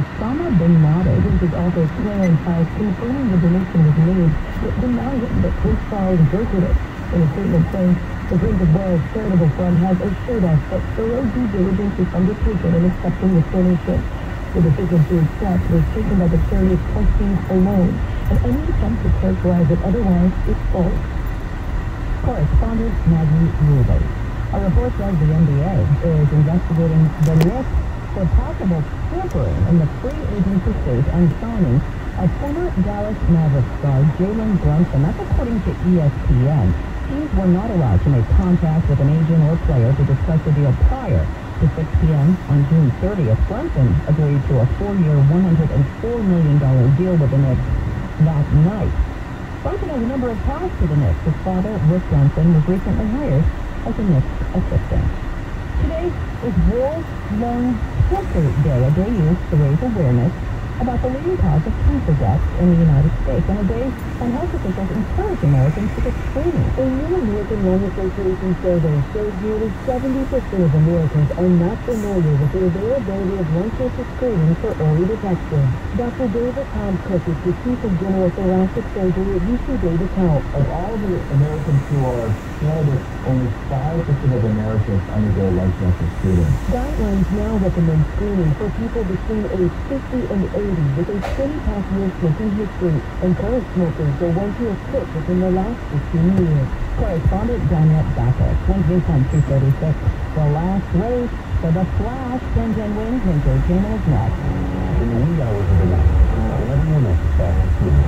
Osama bin Laden is also swearing files confirming the donation was made, but denying that Prince Charles brokered it. In a statement saying, the Prince of Wales Charitable Fund has assured us that thorough due diligence is undertaken in accepting this donation. The decision to accept was taken by the charity's trustees alone, and any attempt to characterize it otherwise is false. Correspondent Maggie Rubey. A report says the NBA is investigating the Knicks for possible tampering in the free agent pursuit and signing of former Dallas Mavericks star Jalen Brunson. That's according to ESPN. Teams were not allowed to make contact with an agent or player to discuss the deal prior to 6 p.m. on June 30th. Brunson agreed to a 4-year, $104 million deal with the Knicks that night. Brunson has a number of ties to the Knicks. His father, Rick Brunson, was recently hired as a Knicks assistant. Today is World Lung Cancer Day, a day used to raise awareness about the leading cause of cancer deaths in the United States, and a day when health officials encourage Americans to get screening. A new American Lung Association survey shows nearly 70% of Americans are not familiar with the availability of lung cancer screening for early detection. Dr. David Cook is the Chief of General Thoracic Surgery at UC Davis Health. Of all the Americans who are candidates, only 5% of Americans undergo lung cancer screening. Guidelines now recommend screening for people between age 50 and 80 with a 20-past year smoking history, and current smokers are ones who have quit within the last 15 years. Correspondent Danielle Backus, Wednesday on 236. The last race for the Flash 10-10 wins entertainment is next. In the wee hours of the night, when everyone else is fast asleep,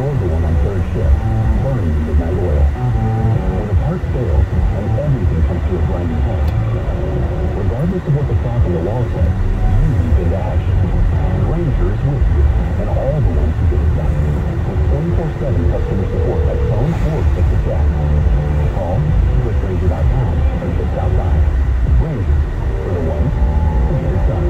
you're the one on third shift, burning the midnight oil. When the part fails and everything comes to a grinding halt, regardless of what the clock on the wall says, you leap into action. Ranger is with you, and all the ones who get it done. With 24/7 customer support by phone or click the chat. Call quickranger.com or just stop by. Ranger, for the ones who get it done.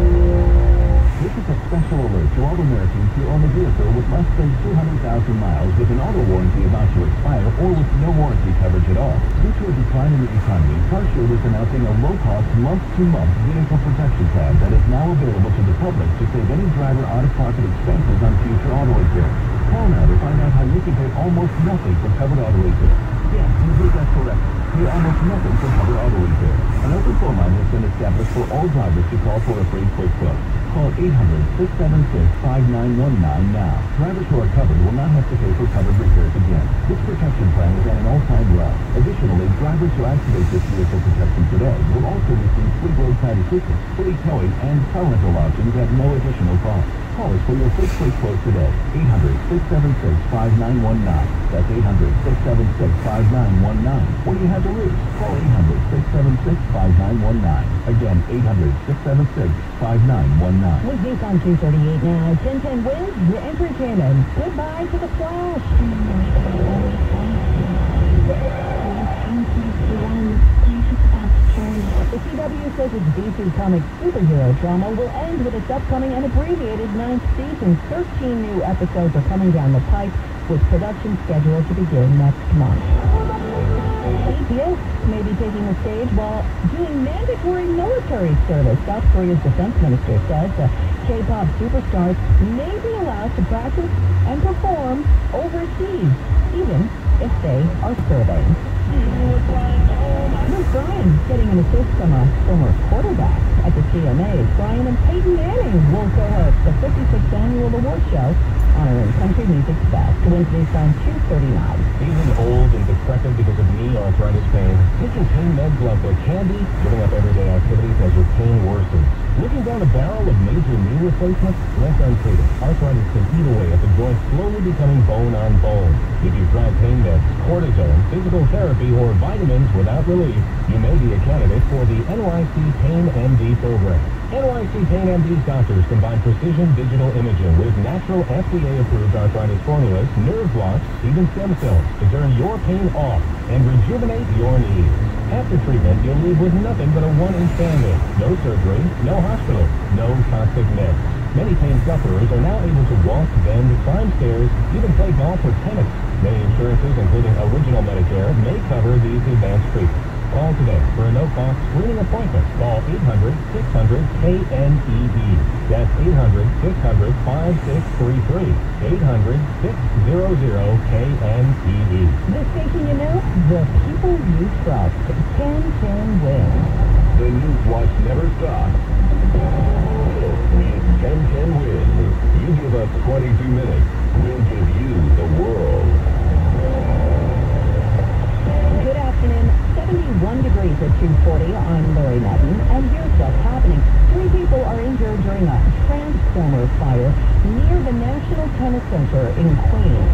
This is a special alert to all Americans who own a vehicle with less than 200,000 miles with an auto warranty about to expire or with no warranty coverage at all. Due to a decline in the economy, CarShield is announcing a low-cost, month-to-month vehicle protection plan that is now available to the public to save any driver out-of-pocket expenses on future auto repair. Call now to find out how you can pay almost nothing for covered auto repair. Yes, you heard that correct. Pay almost nothing for covered auto repair. An open phone line has been established for all drivers to call for a free quick quote. Call 800-676-5919 now. Drivers who are covered will not have to pay for covered repairs again. This protection plan is at an all-time low. Additionally, drivers who activate this vehicle protection today will also receive free roadside assistance, free towing, and car rental options at no additional cost. Call us for your free quick quote today. 800-676-5919. That's 800-676-5919. What do you have to lose? Call 800-676-5919. Again, 800-676-5919. With News on 238 now, 10-10 wins your entertainment. Goodbye to the Flash. The CW says its DC Comics superhero drama will end with its upcoming and abbreviated 9th season. 13 new episodes are coming down the pike, with production scheduled to begin next month. Atheists may be taking the stage while doing mandatory military service. South Korea's defense minister says the K-pop superstars may be allowed to practice and perform overseas, even if they are serving. Luke Bryan getting an assist from a former quarterback at the CMAs. Bryan and Peyton Manning will co-host the 56th annual award show honoring country music's best. Wednesdays on 239. Feeling old and decrepit because of knee arthritis pain? Taking pain meds like Candy, giving up everyday activities as your pain worsens. Looking down a barrel of major knee replacement? Let untreated. Arthritis can eat away at the joint, slowly becoming bone on bone. If you've tried pain meds, cortisone, physical therapy, or vitamins without relief, you may be a candidate for the NYC Pain MD program. NYC Pain MD's doctors combine precision digital imaging with natural FDA-approved arthritis formulas, nerve blocks, even stem cells to turn your pain off and rejuvenate your knees. After treatment, you'll leave with nothing but a 1-inch band-aid. No surgery, no hospital, no toxic meds. Many pain sufferers are now able to walk, bend, climb stairs, even play golf or tennis. Many insurances, including Original Medicare, may cover these advanced treatments. Call today for a no-cost screening appointment. Call 800-600-KNED. That's 800-600-5633. 800-600-KNED. The station you know, the people you trust. 1010 wins. The news watch never stops. This is 1010 wins. You give us 22 minutes, we'll give you the world. Good afternoon. 71 degrees at 2:40. I'm Lori Madden, and here's what's happening. 3 people are injured during a transformer fire near the National Tennis Center in Queens.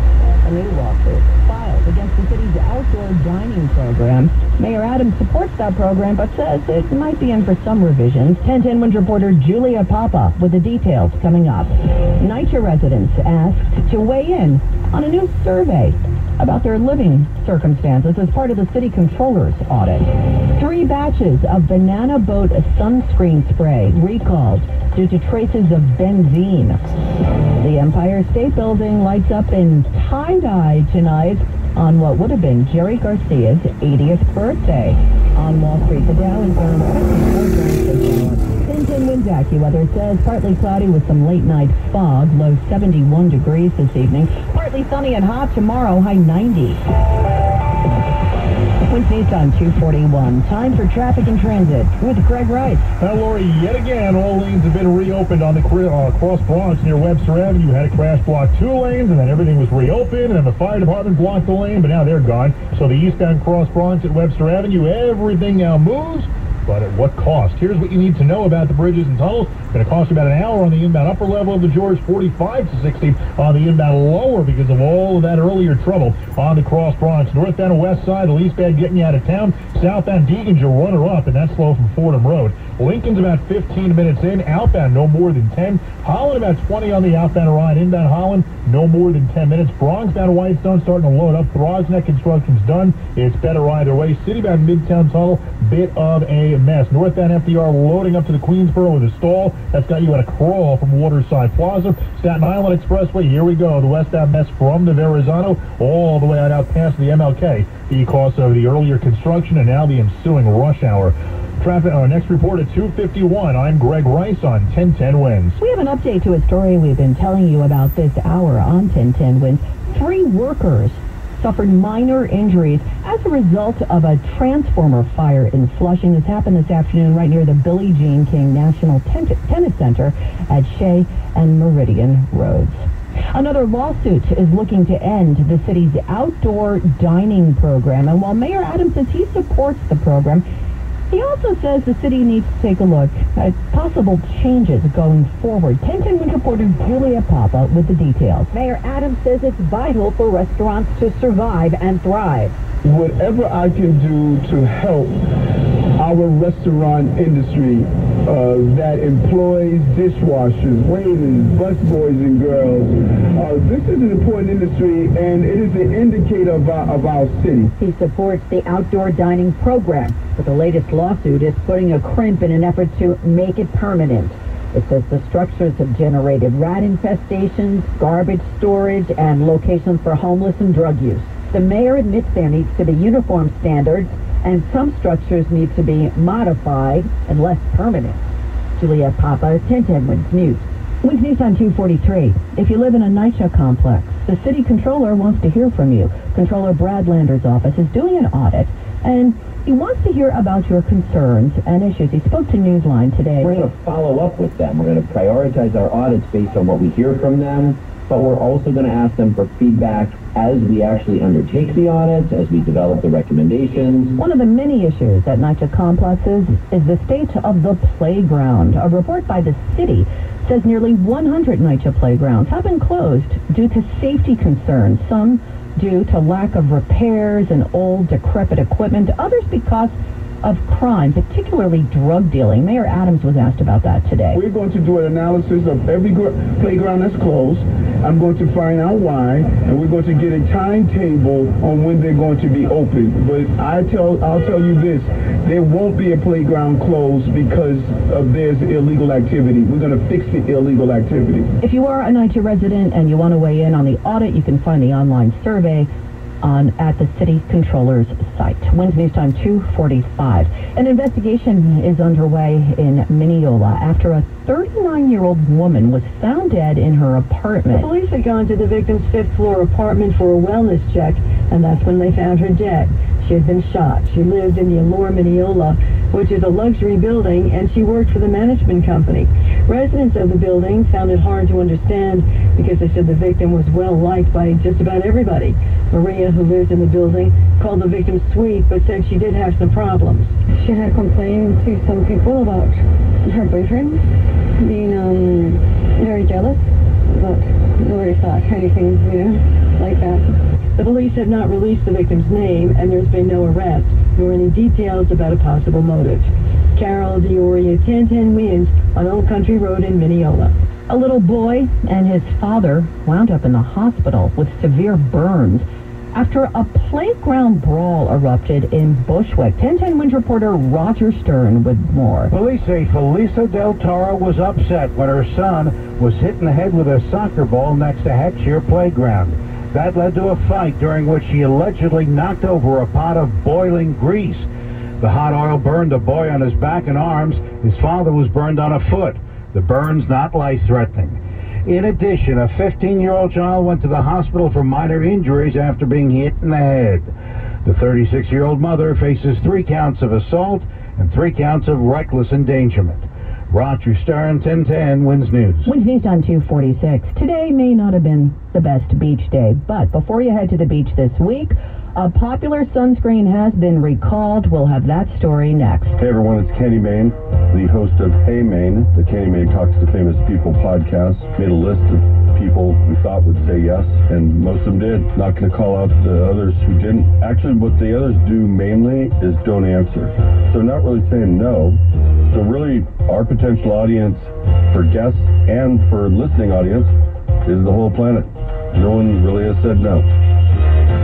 A new lawsuit filed against the city's outdoor dining program. Mayor Adams supports that program, but says it might be in for some revisions. 1010 Wins reporter Julia Papa with the details coming up. NYCHA residents asked to weigh in on a new survey about their living circumstances as part of the city controller's audit. 3 batches of banana boat sunscreen spray recalled due to traces of benzene. The Empire State Building lights up in tie-dye tonight on what would have been Jerry Garcia's 80th birthday. On Wall Street, the Dow is down 10 Wins AccuWeather says partly cloudy with some late-night fog, low 71 degrees this evening. Partly sunny and hot tomorrow, high 90. Wins News on 241. Time for traffic and transit with Greg Rice. Now, Lori, yet again, all lanes have been reopened on the Cross Bronx near Webster Avenue. You had a crash block 2 lanes, and then everything was reopened, and then the fire department blocked the lane, but now they're gone. So the eastbound Cross Bronx at Webster Avenue, everything now moves. But at what cost? Here's what you need to know about the bridges and tunnels. It's going to cost you about an hour on the inbound upper level of the George, 45 to 60 on the inbound lower because of all of that earlier trouble on the Cross Bronx. Northbound and west side, the least bad getting you out of town. Southbound Deacon's your runner-up, and that's slow from Fordham Road. Lincoln's about 15 minutes in. Outbound, no more than 10. Holland, about 20 on the outbound ride. Inbound Holland, no more than 10 minutes. Bronx down to Whitestone, starting to load up. Throsneck construction's done. It's better either way. Citybound Midtown Tunnel, bit of a mess. Northbound FDR loading up to the Queensboro with a stall. That's got you at a crawl from Waterside Plaza. Staten Island Expressway, here we go. The westbound mess from the Verrazano all the way out past the MLK because of the earlier construction and now the ensuing rush hour. Traffic, our next report at 2:51. I'm Greg Rice on 1010 Wins. We have an update to a story we've been telling you about this hour on 1010 Wins. 3 workers suffered minor injuries as a result of a transformer fire in Flushing. This happened this afternoon right near the Billie Jean King National Tennis Center at Shea and Meridian Roads. Another lawsuit is looking to end the city's outdoor dining program. And while Mayor Adams says he supports the program, he also says the city needs to take a look at possible changes going forward. 1010 Wins reporter Julia Papa with the details. Mayor Adams says it's vital for restaurants to survive and thrive. Whatever I can do to help our restaurant industry that employs dishwashers, waiters, busboys and girls. This is an important industry, and it is an indicator of our city. He supports the outdoor dining program, but the latest lawsuit is putting a crimp in an effort to make it permanent. It says the structures have generated rat infestations, garbage storage, and locations for homeless and drug use. The mayor admits there needs to be uniform standards, and some structures need to be modified and less permanent. Julia Papa, 1010 Wins News. Wins News on 243. If you live in a NYCHA complex, the city controller wants to hear from you. Controller Brad Lander's office is doing an audit, and he wants to hear about your concerns and issues. He spoke to Newsline today. We're going to follow up with them. We're going to prioritize our audits based on what we hear from them, but we're also going to ask them for feedback as we actually undertake the audits, as we develop the recommendations. One of the many issues at NYCHA complexes is the state of the playground. A report by the city says nearly 100 NYCHA playgrounds have been closed due to safety concerns, some due to lack of repairs and old, decrepit equipment, others because of crime, particularly drug dealing. Mayor Adams was asked about that today. We're going to do an analysis of every playground that's closed. I'm going to find out why, and we're going to get a timetable on when they're going to be open. But I'll tell you this, there won't be a playground closed because there's illegal activity. We're going to fix the illegal activity. If you are a NYCHA resident and you want to weigh in on the audit, you can find the online survey at the city controller's site. Wednesday News Time 2:45. An investigation is underway in Mineola after a 39-year-old woman was found dead in her apartment. The police had gone to the victim's 5th floor apartment for a wellness check, and that's when they found her dead. She had been shot. She lived in the Allure Mineola, which is a luxury building, and she worked for the management company. Residents of the building found it hard to understand because they said the victim was well liked by just about everybody. Maria, who lived in the building, called the victim sweet, but said she did have some problems. She had complained to some people about her boyfriend being very jealous, but nobody thought anything, like that. The police have not released the victim's name, and there's been no arrest, nor any details about a possible motive. Carol DeOria, 1010 Winds on Old Country Road in Mineola. A little boy and his father wound up in the hospital with severe burns after a playground brawl erupted in Bushwick. 1010 Winds reporter Roger Stern with more. Police say Felisa Del Toro was upset when her son was hit in the head with a soccer ball next to Heckshear Playground. That led to a fight during which she allegedly knocked over a pot of boiling grease. The hot oil burned the boy on his back and arms. His father was burned on a foot. The burns not life-threatening. In addition, a 15-year-old child went to the hospital for minor injuries after being hit in the head. The 36-year-old mother faces 3 counts of assault and 3 counts of reckless endangerment. Roger Stern, 1010 Winds News. Winds News on 246. Today may not have been the best beach day, but before you head to the beach this week, a popular sunscreen has been recalled. We'll have that story next. Hey everyone, it's Kenny Mayne, the host of Hey Mayne, the Kenny Mayne Talks to Famous People podcast. Made a list of people we thought would say yes, and most of them did. Not going to call out the others who didn't. Actually, what the others do mainly is don't answer. So not really saying no. So really, our potential audience for guests and for listening audience is the whole planet. No one really has said no.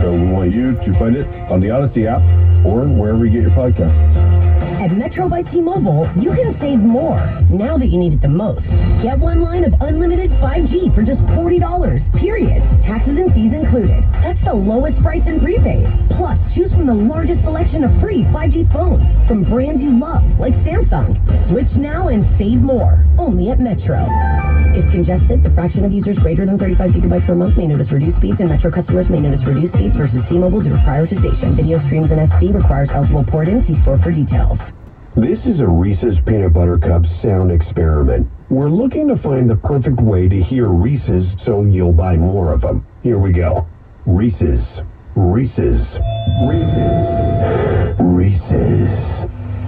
So we want you to find it on the Odyssey app or wherever you get your podcast. At Metro by T-Mobile, you can save more now that you need it the most. Get one line of unlimited 5G for just $40, period. Taxes and fees included. That's the lowest price in prepaid. Plus, choose from the largest selection of free 5G phones from brands you love, like Samsung. Switch now and save more. Only at Metro. If congested, the fraction of users greater than 35 gigabytes per month may notice reduced speeds, and Metro customers may notice reduced speeds versus T-Mobile due to prioritization. Video streams in SD requires eligible port-in. See store for details. This is a Reese's Peanut Butter Cup sound experiment. We're looking to find the perfect way to hear Reese's so you'll buy more of them. Here we go. Reese's. Reese's. Reese's. Reese's.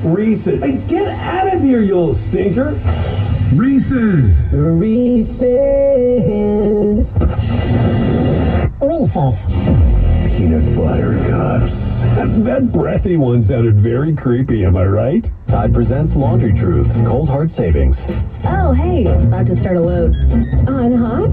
Reese's. Hey, get out of here, you little stinker. Reese's. Reese's. Reese's. Peanut Butter Cups. That breathy one sounded very creepy, am I right? Tide presents Laundry Truth, Cold Hard Savings. Oh, hey, about to start a load. On hot?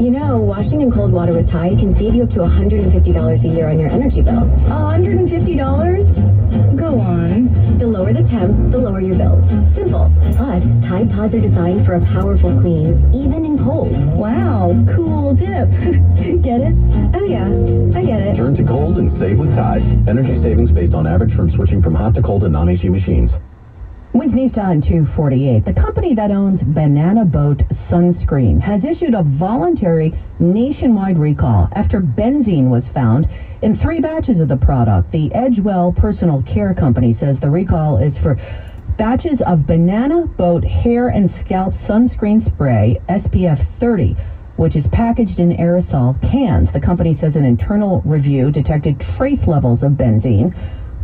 You know, washing in cold water with Tide can save you up to $150 a year on your energy bill. $150? Go on. The lower the temp, the lower your bills. Simple. But Tide Pods are designed for a powerful clean, even in cold. Wow, cool tip. Get it? Oh yeah, I get it. Turn to cold and save with Tide. Energy savings based on average from switching from hot to cold and non-AC machines. Winds News Time 248. The company that owns Banana Boat Sunscreen has issued a voluntary nationwide recall after benzene was found in 3 batches of the product. The Edgewell Personal Care Company says the recall is for batches of Banana Boat Hair and Scalp Sunscreen Spray SPF 30, which is packaged in aerosol cans. The company says an internal review detected trace levels of benzene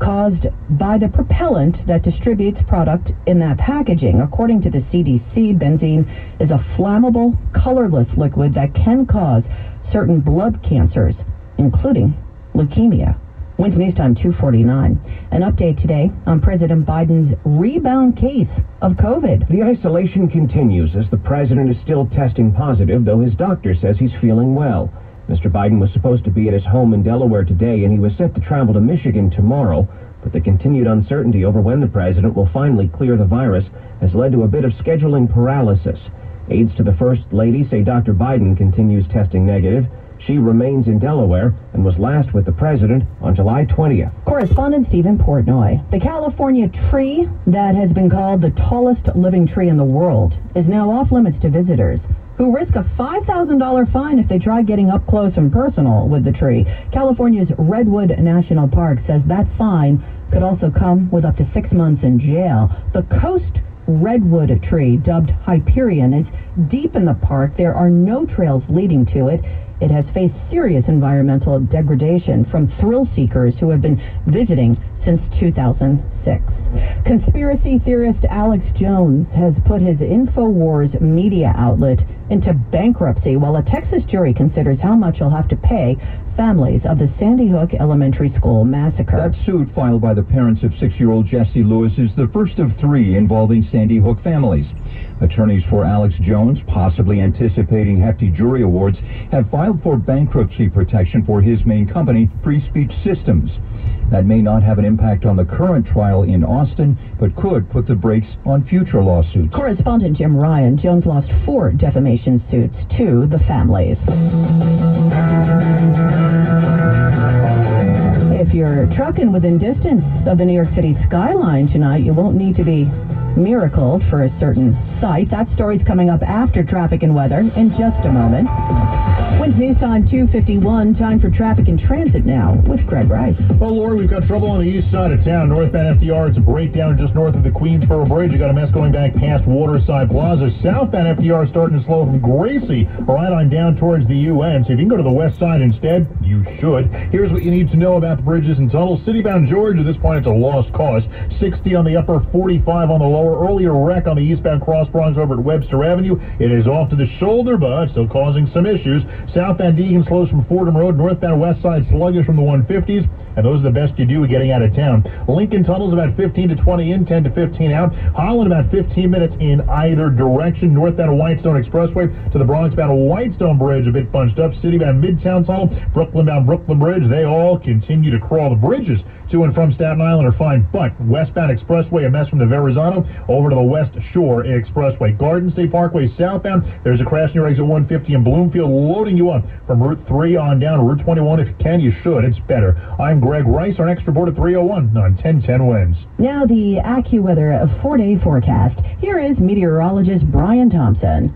caused by the propellant that distributes product in that packaging. According to the CDC, benzene is a flammable, colorless liquid that can cause certain blood cancers, including leukemia. Winds News Time 249. An update today on President Biden's rebound case of COVID. The isolation continues as the president is still testing positive, though his doctor says he's feeling well. Mr. Biden was supposed to be at his home in Delaware today, and he was set to travel to Michigan tomorrow. But the continued uncertainty over when the president will finally clear the virus has led to a bit of scheduling paralysis. Aides to the First Lady say Dr. Biden continues testing negative. She remains in Delaware and was last with the president on July 20th. Correspondent Stephen Portnoy. The California tree that has been called the tallest living tree in the world is now off limits to visitors who risk a $5,000 fine if they try getting up close and personal with the tree. California's Redwood National Park says that fine could also come with up to 6 months in jail. The coast redwood tree, dubbed Hyperion, is deep in the park. There are no trails leading to it. It has faced serious environmental degradation from thrill seekers who have been visiting since 2006. Conspiracy theorist Alex Jones has put his InfoWars media outlet into bankruptcy while a Texas jury considers how much he'll have to pay families of the Sandy Hook Elementary School massacre. That suit filed by the parents of 6-year-old Jesse Lewis is the first of 3 involving Sandy Hook families. Attorneys for Alex Jones, possibly anticipating hefty jury awards, have filed for bankruptcy protection for his main company, Free Speech Systems. That may not have an impact on the current trial in Austin, but could put the brakes on future lawsuits. Correspondent Jim Ryan. Jones lost 4 defamation suits to the families. If you're trucking within distance of the New York City skyline tonight, you won't need to be miracled for a certain site. That story's coming up after traffic and weather in just a moment. Winds News Time 2:51. Time for traffic and transit now with Greg Rice. Well, Lori, we've got trouble on the east side of town. Northbound FDR, it's a breakdown just north of the Queensboro Bridge. You got a mess going back past Waterside Plaza. Southbound FDR starting to slow from Gracie right on down towards the UN. So if you can go to the west side instead, you should. Here's what you need to know about the bridges and tunnels. Citybound George, at this point, it's a lost cause. 60 on the upper, 45 on the lower. Earlier wreck on the eastbound Cross Bronx over at Webster Avenue. It is off to the shoulder, but still causing some issues. Southbound Deegan slows from Fordham Road. Northbound West Side sluggish from the 150s. And those are the best you do getting out of town. Lincoln Tunnel's about 15 to 20 in, 10 to 15 out. Holland about 15 minutes in either direction. Northbound Whitestone Expressway to the Bronx-bound Whitestone Bridge a bit bunched up. Citybound Midtown Tunnel, Brooklyn-bound Brooklyn Bridge, they all continue to crawl. The bridges to and from Staten Island are fine, but westbound Expressway, a mess from the Verrazano over to the West Shore Expressway. Garden State Parkway southbound, there's a crash near exit 150 in Bloomfield, loading you up from Route 3 on down. Route 21, if you can, you should. It's better. I'm Greg Rice. Our next report at 3:01 on 1010 Winds. Now the AccuWeather 4-day forecast. Here is meteorologist Brian Thompson.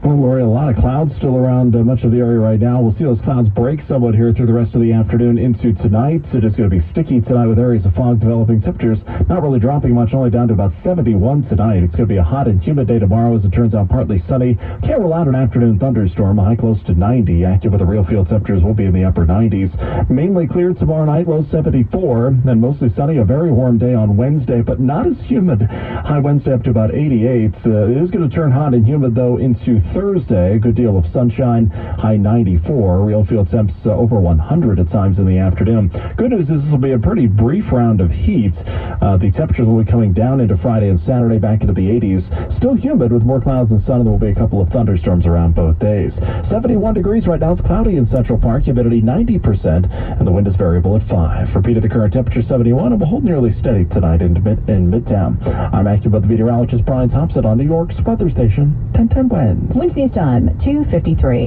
Well, Lori, a lot of clouds still around much of the area right now. We'll see those clouds break somewhat here through the rest of the afternoon into tonight. It is going to be sticky tonight with areas of fog developing. Temperatures not really dropping much, only down to about 71 tonight. It's going to be a hot and humid day tomorrow as it turns out partly sunny. Can't rule out an afternoon thunderstorm, a high close to 90. Active with the real field temperatures will be in the upper 90s. Mainly cleared tomorrow night, low 74. Then mostly sunny, a very warm day on Wednesday, but not as humid. High Wednesday up to about 88. It is going to turn hot and humid, though, into Thursday. A good deal of sunshine, high 94. Real field temps over 100 at times in the afternoon. Good news is this will be a pretty brief round of heat. The temperatures will be coming down into Friday and Saturday back into the 80s. Still humid with more clouds and sun, and there will be a couple of thunderstorms around both days. 71 degrees right now. It's cloudy in Central Park. Humidity 90%, and the wind is variable at 5. Repeated the current temperature 71, and will hold nearly steady tonight in Midtown. I'm AccuWeather meteorologist Brian Thompson on New York's weather station 1010 Winds. Wednesday time 2:53.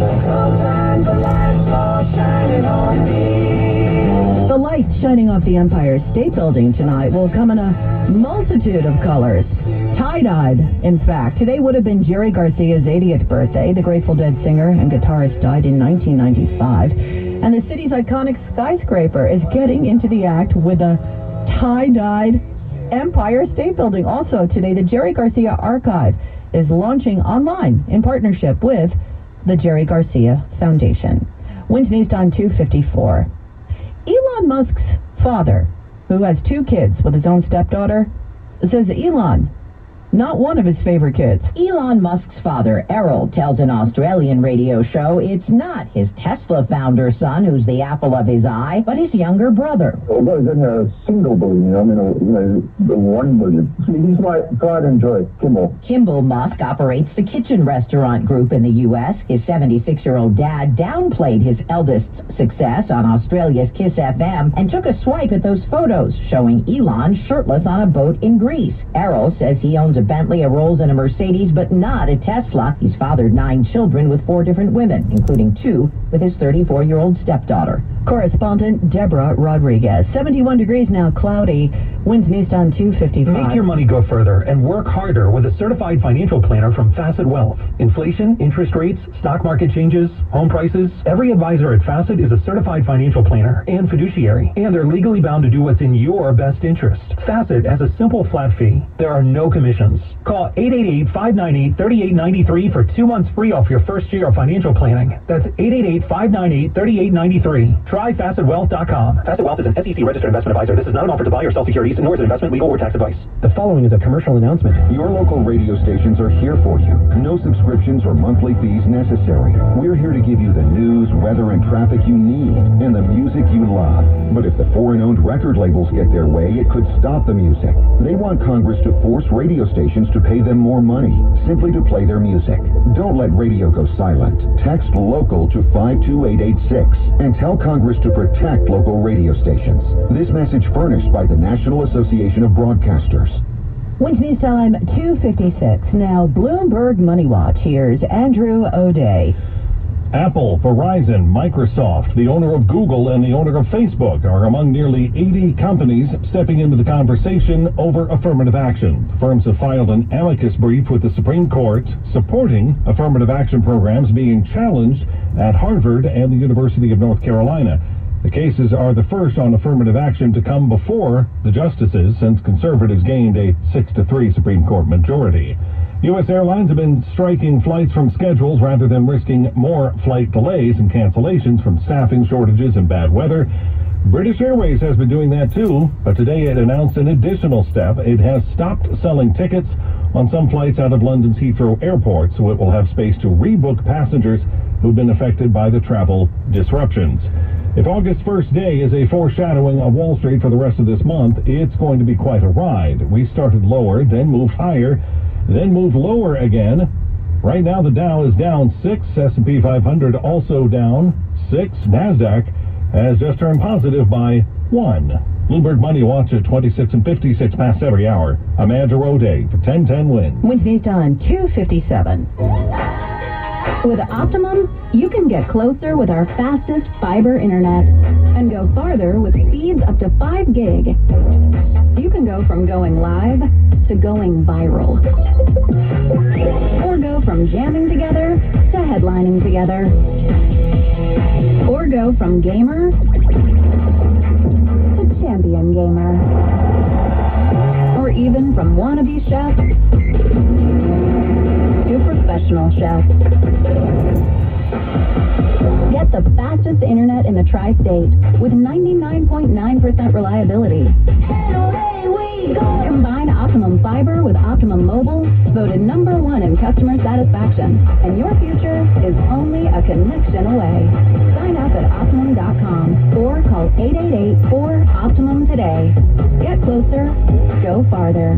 The light shining off the Empire State Building tonight will come in a multitude of colors. Tie-dyed, in fact. Today would have been Jerry Garcia's 80th birthday. The Grateful Dead singer and guitarist died in 1995. And the city's iconic skyscraper is getting into the act with a tie-dyed Empire State Building. Also today, the Jerry Garcia Archive is launching online in partnership with the Jerry Garcia Foundation. Winds News Time 2:54. Elon Musk's father, who has 2 kids with his own stepdaughter, says Elon, not one of his favorite kids. Elon Musk's father, Errol, tells an Australian radio show it's not his Tesla founder son who's the apple of his eye, but his younger brother. Although he's in a single billion, the 1 billion. He's my pride and joy, Kimball. Kimball Musk operates the Kitchen Restaurant Group in the U.S. His 76-year-old dad downplayed his eldest's success on Australia's Kiss FM and took a swipe at those photos showing Elon shirtless on a boat in Greece. Errol says he owns a Bentley, a Rolls, and a Mercedes, but not a Tesla. He's fathered 9 children with 4 different women, including 2 with his 34-year-old stepdaughter. Correspondent Deborah Rodriguez. 71 degrees now, cloudy. Winds east on 255. Make your money go further and work harder with a certified financial planner from Facet Wealth. Inflation, interest rates, stock market changes, home prices. Every advisor at Facet is a certified financial planner and fiduciary, and they're legally bound to do what's in your best interest. Facet has a simple flat fee. There are no commissions. Call 888-598-3893 for 2 months free off your first year of financial planning. That's 888-598-3893. Try FacetWealth.com. Facet Wealth is an SEC registered investment advisor. This is not an offer to buy or sell securities, nor is it investment, legal, or tax advice. The following is a commercial announcement. Your local radio stations are here for you. No subscriptions or monthly fees necessary. We're here to give you the news, weather, and traffic you need, and the music you love. But if the foreign-owned record labels get their way, it could stop the music. They want Congress to force radio stations to pay them more money, simply to play their music. Don't let radio go silent. Text LOCAL to 52886 and tell Congress to protect local radio stations. This message furnished by the National Association of Broadcasters. Wednesday time, 2:56. Now, Bloomberg Money Watch. Here's Andrew O'Day. Apple, Verizon, Microsoft, the owner of Google, and the owner of Facebook are among nearly 80 companies stepping into the conversation over affirmative action. The firms have filed an amicus brief with the Supreme Court supporting affirmative action programs being challenged at Harvard and the University of North Carolina. The cases are the first on affirmative action to come before the justices since conservatives gained a 6-3 Supreme Court majority. U.S. airlines have been striking flights from schedules rather than risking more flight delays and cancellations from staffing shortages and bad weather. British Airways has been doing that too, but today it announced an additional step. It has stopped selling tickets on some flights out of London's Heathrow Airport, so it will have space to rebook passengers who've been affected by the travel disruptions. If August 1st day is a foreshadowing of Wall Street for the rest of this month, it's going to be quite a ride. We started lower, then moved higher, then moved lower again. Right now the Dow is down 6, S&P 500 also down 6, NASDAQ has just turned positive by 1. Bloomberg Money Watch at 26 and 56 past every hour. I'm Andrew O'Day for 1010 Win. Wednesday time, 2:57. With Optimum, you can get closer with our fastest fiber internet and go farther with speeds up to 5 gig. You can go from going live to going viral. Or go from jamming together to headlining together. Or go from gamer to champion gamer. Or even from wannabe chef to professional chef. Get the fastest internet in the tri-state with 99.9% reliability. Combine Optimum Fiber with Optimum Mobile, voted #1 in customer satisfaction, and your future is only a connection away. Sign up at Optimum.com or call 888-4-OPTIMUM today. Get closer, go farther.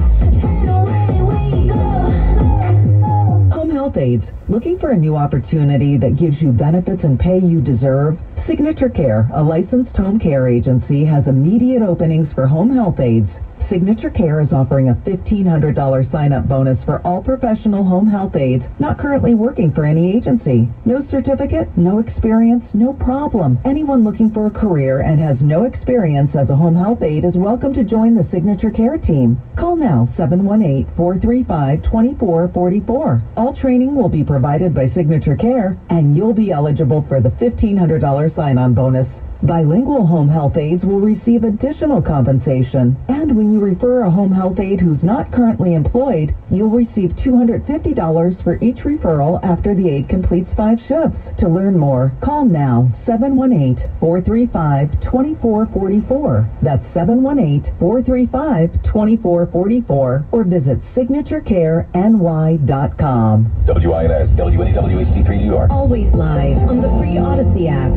Home health aides, looking for a new opportunity that gives you benefits and pay you deserve? Signature Care, a licensed home care agency, has immediate openings for home health aides. Signature Care is offering a $1,500 sign-up bonus for all professional home health aides not currently working for any agency. No certificate, no experience, no problem. Anyone looking for a career and has no experience as a home health aide is welcome to join the Signature Care team. Call now, 718-435-2444. All training will be provided by Signature Care, and you'll be eligible for the $1,500 sign-on bonus. Bilingual home health aides will receive additional compensation. And when you refer a home health aide who's not currently employed, you'll receive $250 for each referral after the aide completes 5 shifts. To learn more, call now, 718-435-2444. That's 718-435-2444. Or visit signaturecareny.com. WINS, WNEWHD3 New York. Always live on the free Odyssey app.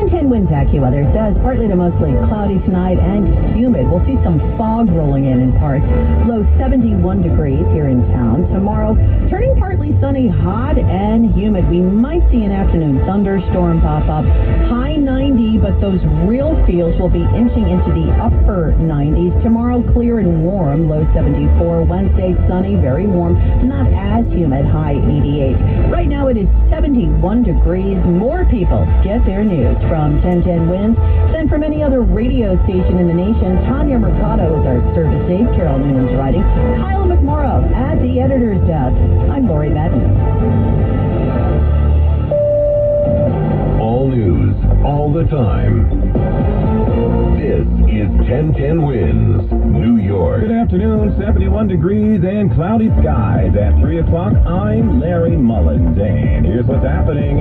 1010 Wind AccuWeather says partly to mostly cloudy tonight and humid. We'll see some fog rolling in parts. Low 71 degrees here in town. Tomorrow, turning partly sunny, hot and humid. We might see an afternoon thunderstorm pop up. High 90, but those real feels will be inching into the upper 90s. Tomorrow, clear and warm. Low 74. Wednesday, sunny, very warm. Not as humid. High 88. Right now, it is 71 degrees. More people get their news from 1010 Winds than from any other radio station in the nation. Tanya Mercado is our service aide. Carol Noonan's writing. Kyle McMorrow at the editor's desk. I'm Lori Madden. All news, all the time. This is 1010 Winds, New York. Good afternoon, 71 degrees and cloudy skies. At 3 o'clock, I'm Larry Mullins, and here's what's happening.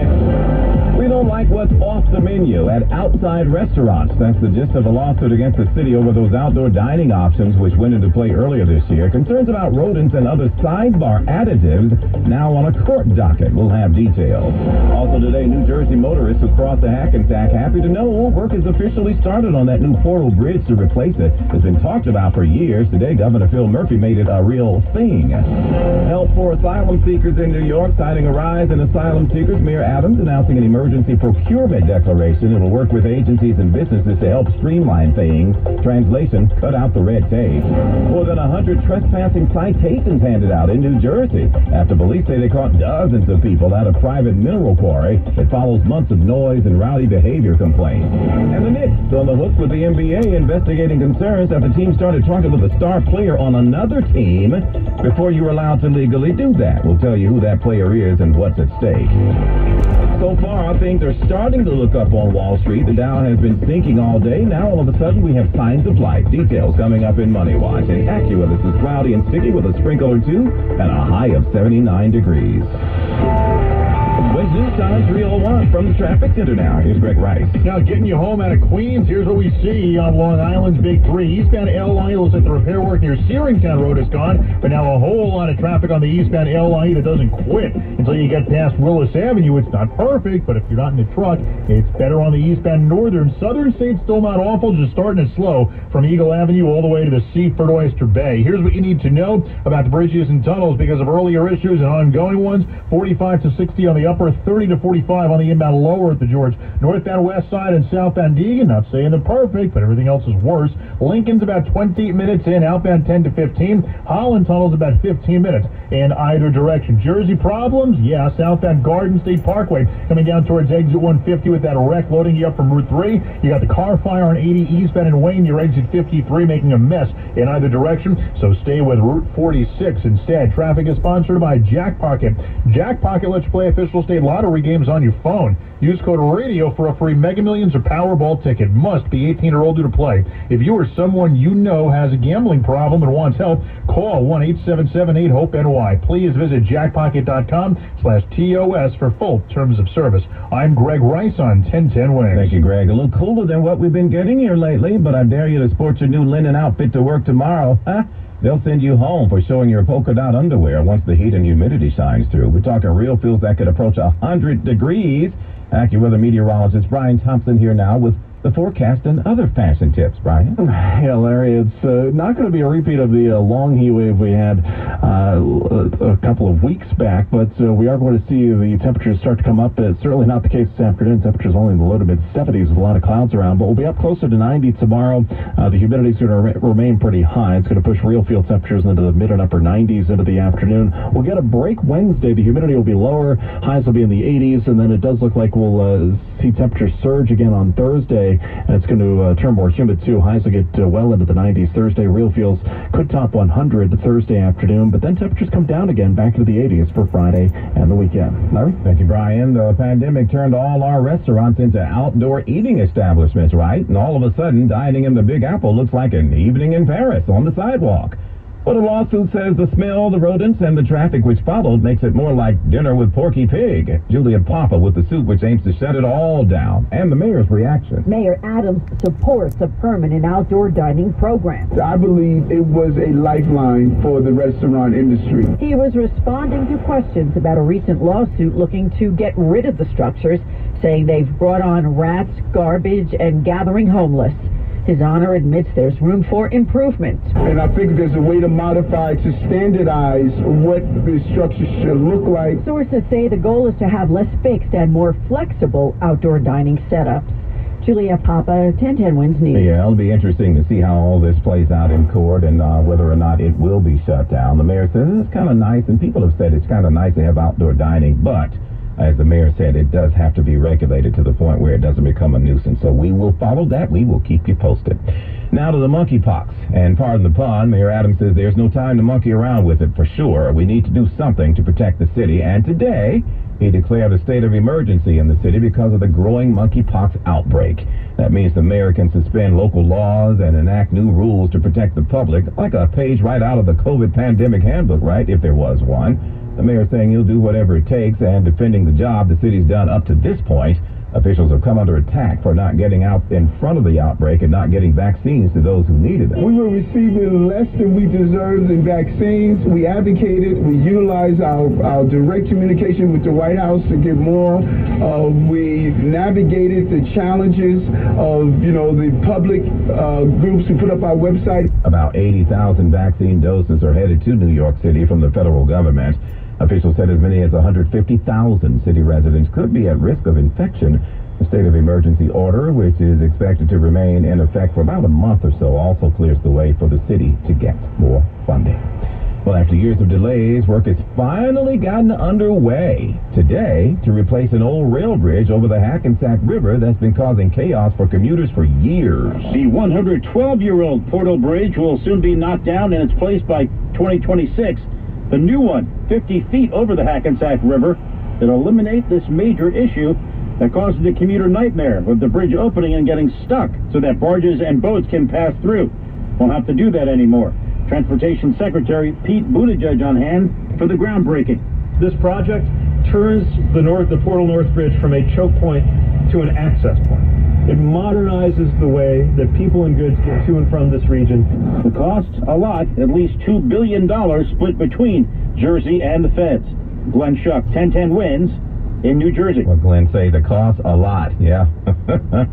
We don't like what's off the menu at outside restaurants. That's the gist of a lawsuit against the city over those outdoor dining options which went into play earlier this year. Concerns about rodents and other sidebar additives now on a court docket. We'll have details. Also today, New Jersey motorists who crossed the Hackensack happy to know work has officially started on that new Fordle Bridge to replace it. It's been talked about for years. Today, Governor Phil Murphy made it a real thing. Help for asylum seekers in New York, citing a rise in asylum seekers. Mayor Adams announcing an emergency procurement declaration. It will work with agencies and businesses to help streamline things. Translation, cut out the red tape. More than 100 trespassing citations handed out in New Jersey after police say they caught dozens of people at a private mineral quarry that follows months of noise and rowdy behavior complaints. And the Knicks on the hook with the NBA investigating concerns that the team started talking with a star player on another team before you were allowed to legally do that. We'll tell you who that player is and what's at stake. So far, things are starting to look up on Wall Street. The Dow has been sinking all day. Now, all of a sudden, we have signs of life. Details coming up in Money Watch. And AccuWeather is cloudy and sticky with a sprinkle or two and a high of 79 degrees. West News Time 301 from the Traffic Center now. Here's Greg Rice. Now, getting you home out of Queens, here's what we see on Long Island's Big 3. Eastbound LI, looks like the repair work near Searingtown Road is gone, but now a whole lot of traffic on the eastbound LI that doesn't quit until you get past Willis Avenue. It's not perfect, but if you're not in the truck, it's better on the eastbound Northern. Southern State's still not awful, just starting it slow from Eagle Avenue all the way to the Seaford Oyster Bay. Here's what you need to know about the bridges and tunnels because of earlier issues and ongoing ones. 45 to 60 on the upper, 30 to 45 on the inbound lower at the George. Northbound West Side and southbound Deegan, not saying they're perfect, but everything else is worse. Lincoln's about 20 minutes in, outbound 10 to 15. Holland Tunnel's about 15 minutes in either direction. Jersey problems? Yeah, southbound Garden State Parkway coming down towards exit 150 with that wreck loading you up from Route 3. You got the car fire on 80 eastbound in Wayne, your exit 53 making a mess in either direction, so stay with Route 46 instead. Traffic is sponsored by Jack Pocket. Jack Pocket lets you play official state lottery games on your phone. Use code RADIO for a free Mega Millions or Powerball ticket. Must be 18 or older to play. If you or someone you know has a gambling problem and wants help, call 1-877-8-HOPE-NY. Please visit jackpocket.com/TOS for full terms of service. I'm Greg Rice on 1010 Winds. Thank you, Greg. A little cooler than what we've been getting here lately, but I dare you to sport your new linen outfit to work tomorrow. They'll send you home for showing your polka dot underwear once the heat and humidity shines through. We're talking real feels that could approach 100 degrees. AccuWeather meteorologist Brian Thompson here now with the forecast and other fashion tips. Brian? Yeah, Larry, it's not going to be a repeat of the long heat wave we had a couple of weeks back, but we are going to see the temperatures start to come up. It's certainly not the case this afternoon. Temperatures only in the low to mid-70s with a lot of clouds around, but we'll be up closer to 90 tomorrow. The humidity is going to remain pretty high. It's going to push real field temperatures into the mid and upper 90s into the afternoon. We'll get a break Wednesday. The humidity will be lower. Highs will be in the 80s, and then it does look like we'll see temperatures surge again on Thursday. And it's going to turn more humid, too. Highs will get well into the 90s. Thursday, real feels could top 100 Thursday afternoon, but then temperatures come down again back into the 80s for Friday and the weekend. Larry? Thank you, Brian. The pandemic turned all our restaurants into outdoor eating establishments, right? And all of a sudden, dining in the Big Apple looks like an evening in Paris on the sidewalk. Well, the lawsuit says the smell, the rodents, and the traffic which followed makes it more like dinner with Porky Pig. Julia Papa with the suit which aims to shut it all down. And the mayor's reaction. Mayor Adams supports a permanent outdoor dining program. I believe it was a lifeline for the restaurant industry. He was responding to questions about a recent lawsuit looking to get rid of the structures, saying they've brought on rats, garbage, and gathering homeless. His Honor admits there's room for improvement. And I think there's a way to modify, to standardize what the structure should look like. Sources say the goal is to have less fixed and more flexible outdoor dining setups. Julia Papa, 1010 Wins News. Yeah, it'll be interesting to see how all this plays out in court and whether or not it will be shut down. The mayor says it's kind of nice, and people have said it's kind of nice to have outdoor dining, but as the mayor said, it does have to be regulated to the point where it doesn't become a nuisance. So we will follow that. We will keep you posted. Now to the monkeypox. And pardon the pun, Mayor Adams says there's no time to monkey around with it for sure. We need to do something to protect the city. And today, he declared a state of emergency in the city because of the growing monkeypox outbreak. That means the mayor can suspend local laws and enact new rules to protect the public, like a page right out of the COVID pandemic handbook, right, if there was one. The mayor saying he'll do whatever it takes, and defending the job the city's done up to this point. Officials have come under attack for not getting out in front of the outbreak and not getting vaccines to those who needed them. We were receiving less than we deserved in vaccines. We advocated, we utilized our direct communication with the White House to get more. We navigated the challenges of, the public groups who put up our website. About 80,000 vaccine doses are headed to New York City from the federal government. Officials said as many as 150,000 city residents could be at risk of infection. The state of emergency order, which is expected to remain in effect for about a month or so, also clears the way for the city to get more funding. Well, after years of delays, work has finally gotten underway today to replace an old rail bridge over the Hackensack River that's been causing chaos for commuters for years. The 112-year-old Portal Bridge will soon be knocked down in its place by 2026. The new one, 50 feet over the Hackensack River, will eliminate this major issue that causes a commuter nightmare with the bridge opening and getting stuck so that barges and boats can pass through. Won't have to do that anymore. Transportation Secretary Pete Buttigieg on hand for the groundbreaking. This project turns the Portal North Bridge from a choke point to an access point. It modernizes the way that people and goods get to and from this region. The cost, a lot, at least $2 billion split between Jersey and the feds. Glenn Schuck, 1010 Wins in New Jersey. Well, Glenn say the cost, a lot, yeah.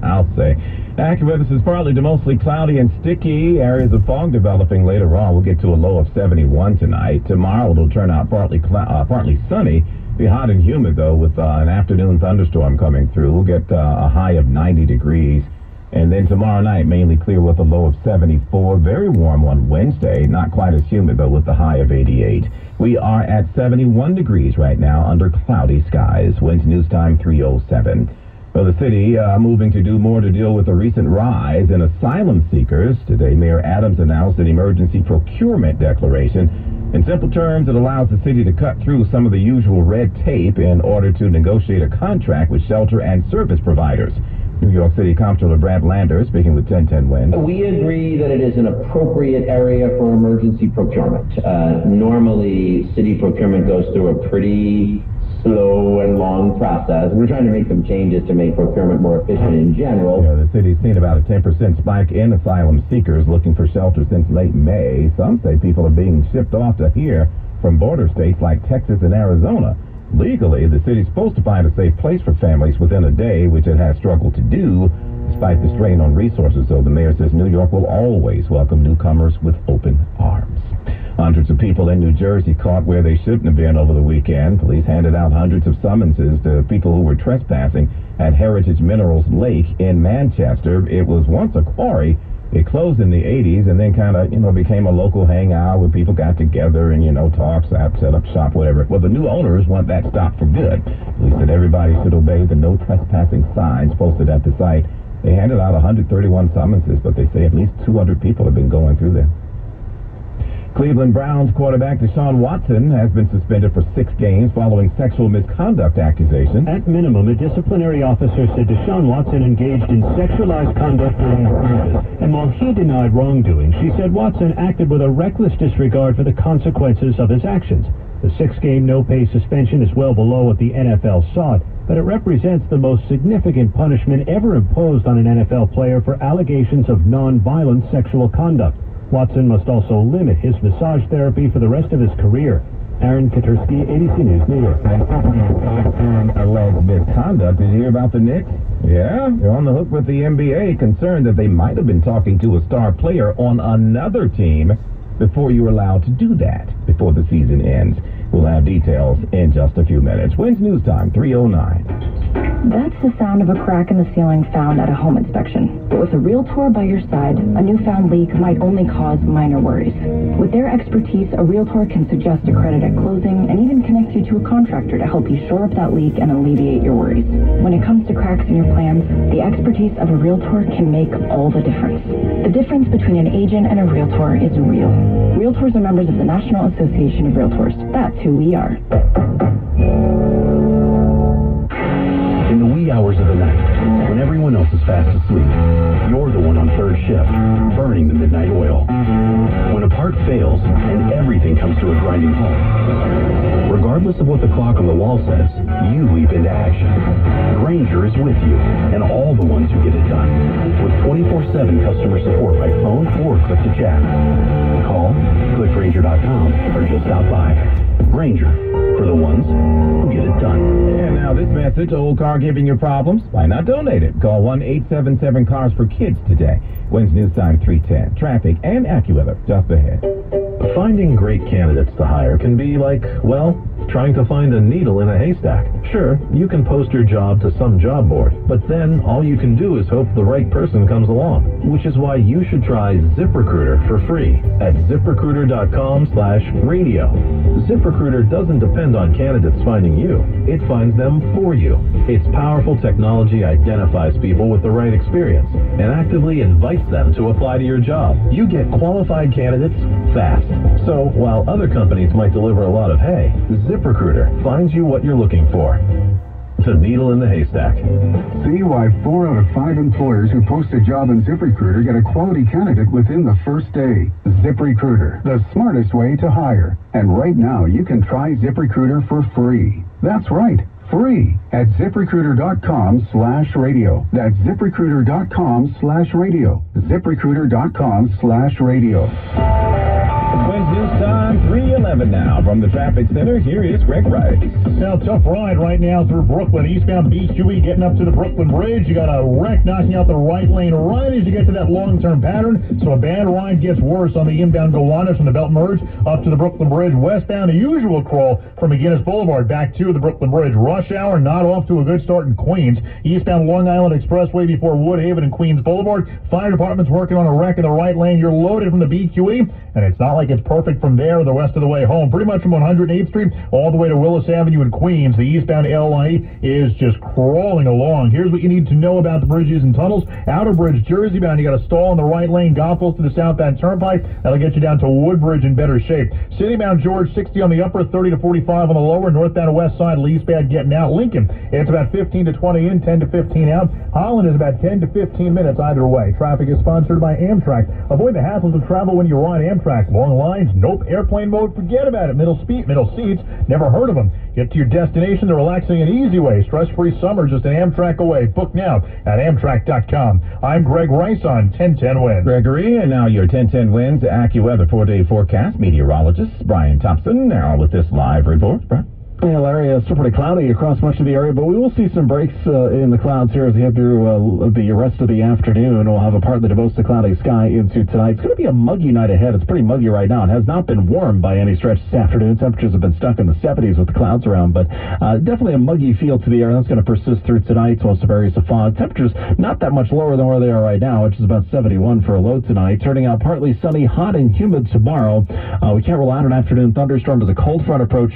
I'll say. AccuWeather is partly to mostly cloudy and sticky. Areas of fog developing later on. We'll get to a low of 71 tonight. Tomorrow it'll turn out partly sunny. Be hot and humid, though, with an afternoon thunderstorm coming through. We'll get a high of 90 degrees. And then tomorrow night, mainly clear with a low of 74. Very warm on Wednesday. Not quite as humid, though, with the high of 88. We are at 71 degrees right now under cloudy skies. Winds news time 3:07. Well, the city moving to do more to deal with the recent rise in asylum seekers. Today, Mayor Adams announced an emergency procurement declaration. In simple terms, it allows the city to cut through some of the usual red tape in order to negotiate a contract with shelter and service providers. New York City Comptroller Brad Lander speaking with 1010 Wins. We agree that it is an appropriate area for emergency procurement. Normally, city procurement goes through a pretty slow and long process. We're trying to make some changes to make procurement more efficient in general. Yeah, the city's seen about a 10% spike in asylum seekers looking for shelter since late May. Some say people are being shipped off to here from border states like Texas and Arizona. Legally, the city's supposed to find a safe place for families within a day, which it has struggled to do, despite the strain on resources. So the mayor says New York will always welcome newcomers with open arms. Hundreds of people in New Jersey caught where they shouldn't have been over the weekend. Police handed out hundreds of summonses to people who were trespassing at Heritage Minerals Lake in Manchester. It was once a quarry. It closed in the 80s and then kind of, became a local hangout where people got together and, talk, set up shop, whatever. Well, the new owners want that stopped for good. Police said everybody should obey the no trespassing signs posted at the site. They handed out 131 summonses, but they say at least 200 people have been going through there. Cleveland Browns quarterback Deshaun Watson has been suspended for 6 games following sexual misconduct accusations. At minimum, a disciplinary officer said Deshaun Watson engaged in sexualized conduct during practice. And while he denied wrongdoing, she said Watson acted with a reckless disregard for the consequences of his actions. The 6-game no-pay suspension is well below what the NFL sought, but it represents the most significant punishment ever imposed on an NFL player for allegations of non-violent sexual conduct. Watson must also limit his massage therapy for the rest of his career. Aaron Katursky, ABC News, New York. Alleged misconduct. Did you hear about the Knicks? Yeah, they're on the hook with the NBA, concerned that they might have been talking to a star player on another team before you were allowed to do that before the season ends. We'll have details in just a few minutes. When's news time? 3:09. That's the sound of a crack in the ceiling found at a home inspection. But with a realtor by your side, a newfound leak might only cause minor worries. With their expertise, a realtor can suggest a credit at closing and even connect you to a contractor to help you shore up that leak and alleviate your worries. When it comes to cracks in your plans, the expertise of a realtor can make all the difference. The difference between an agent and a realtor is real. Realtors are members of the National Association of Realtors. That's who we are. In the wee hours of the night, when everyone else is fast asleep, you're the one on third shift, burning the midnight oil. When a part fails and everything comes to a grinding halt, regardless of what the clock on the wall says, you leap into action. Granger is with you and all the ones who get it done, with 24/7 customer support by phone or click to chat. Call, click Granger.com, or just stop by. Granger, for the ones who get it done. And now this message, old car giving you problems? Why not donate it? Call 1-877-CARS-FOR-KIDS today. When's news time? 3:10. Traffic and AccuWeather just ahead. Finding great candidates to hire can be like, well, trying to find a needle in a haystack. Sure, you can post your job to some job board, but then all you can do is hope the right person comes along, which is why you should try ZipRecruiter for free at ZipRecruiter.com/radio. ZipRecruiter doesn't depend on candidates finding you. It finds them for you. Its powerful technology identifies people with the right experience and actively invites them to apply to your job. You get qualified candidates fast. So while other companies might deliver a lot of hay, ZipRecruiter finds you what you're looking for. The needle in the haystack. See why 4 out of 5 employers who post a job in ZipRecruiter get a quality candidate within the first day. ZipRecruiter, the smartest way to hire. And right now, you can try ZipRecruiter for free. That's right, free at ZipRecruiter.com/radio. That's ZipRecruiter.com/radio. ZipRecruiter.com/radio. When's news time? 3:11 now. From the traffic center, here is Greg Rice. Now, tough ride right now through Brooklyn. Eastbound BQE getting up to the Brooklyn Bridge. You got a wreck knocking out the right lane right as you get to that long-term pattern. So a bad ride gets worse on the inbound Gowanus from the Belt Merge up to the Brooklyn Bridge. Westbound, a usual crawl from McGinnis Boulevard back to the Brooklyn Bridge. Rush hour not off to a good start in Queens. Eastbound Long Island Expressway before Woodhaven and Queens Boulevard. Fire department's working on a wreck in the right lane. You're loaded from the BQE, and it's not like it's perfect from there the rest of the way home. Pretty much from 108th Street all the way to Willis Avenue in Queens. The eastbound LIE is just crawling along. Here's what you need to know about the bridges and tunnels. Outer Bridge, Jersey bound, you got a stall in the right lane. Goethals to the southbound Turnpike. That'll get you down to Woodbridge in better shape. Citybound George, 60 on the upper, 30 to 45 on the lower. Northbound west side, Lee's bad getting out. Lincoln, it's about 15 to 20 in, 10 to 15 out. Holland is about 10 to 15 minutes either way. Traffic is sponsored by Amtrak. Avoid the hassles of travel when you ride Amtrak. Long lines, nope. Airplane mode, forget about it. Middle seats, never heard of them. Get to your destination the relaxing and easy way. Stress-free summer just an Amtrak away. Book now at Amtrak.com. I'm Greg Rice on 1010 Wins. Gregory, and now your 1010 Wins AccuWeather 4-day forecast. Meteorologist Brian Thompson now with this live report. Brian? Yeah, Larry, it's still pretty cloudy across much of the area, but we will see some breaks in the clouds here as we head through the rest of the afternoon. We'll have a partly to mostly cloudy sky into tonight. It's going to be a muggy night ahead. It's pretty muggy right now. It has not been warm by any stretch this afternoon. Temperatures have been stuck in the 70s with the clouds around, but definitely a muggy feel to the air. That's going to persist through tonight, so some areas of fog. Temperatures not that much lower than where they are right now, which is about 71 for a low tonight. Turning out partly sunny, hot and humid tomorrow. We can't rule out an afternoon thunderstorm as a cold front approaches.